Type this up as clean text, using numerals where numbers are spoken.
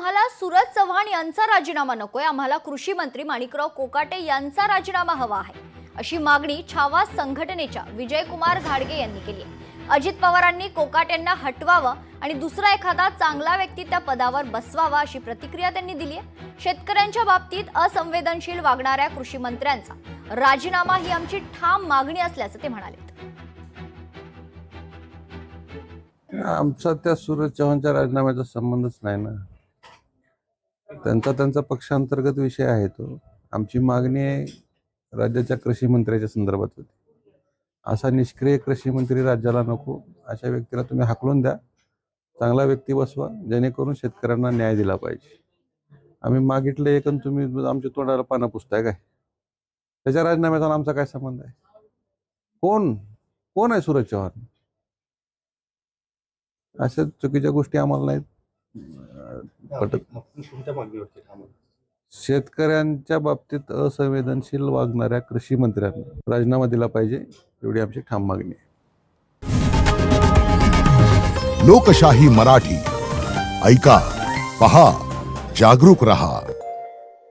आम्हाला सूरज चव्हाण यांचा राजीनामा नकोय, आम्हाला कृषी मंत्री माणिकराव कोकाटे यांचा राजीनामा हवा आहे, अशी मागणी छावा संघटनेच्या विजयकुमार घाडगे यांनी केली आहे। अजित पवारांनी कोकाटेंना हटवावं आणि दुसरा एखादा चांगला व्यक्ती त्या पदावर बसवावा अशी प्रतिक्रिया त्यांनी दिली आहे। शेतकऱ्यांच्या बाबतीत असंवेदनशील वागणाऱ्या कृषी मंत्र्यांचा राजीनामा ही आमची ठाम मागणी असल्याचं ते म्हणाले। आमचा त्या सूरज चव्हाणच्या राजीनाम्याचा संबंधच नाही ना, त्यांचा पक्षांतर्गत विषय आहे तो। आमची मागणी आहे राज्याच्या कृषी मंत्र्याच्या संदर्भात होती। असा निष्क्रिय कृषी मंत्री राज्याला नको, अशा व्यक्तीला तुम्ही हाकलून द्या, चांगला व्यक्ती बसवा जेणेकरून शेतकऱ्यांना न्याय दिला पाहिजे। आम्ही मागितले एक आणि तुम्ही आमच्या तोंडाला पानं पुसताय काय? त्याच्या राजीनाम्याचा आमचा काय संबंध आहे? कोण आहे सूरज चव्हाण? अशा चुकीच्या गोष्टी आम्हाला नाहीत पटत। शेतकऱ्यांच्या बाबतीत असंवेदनशील वागणाऱ्या कृषी मंत्र्यांना राजीनामा दिला पाहिजे, एवढी आमची ठाम मागणी आहे। लोकशाही मराठी ऐका, पहा, जागरूक रहा।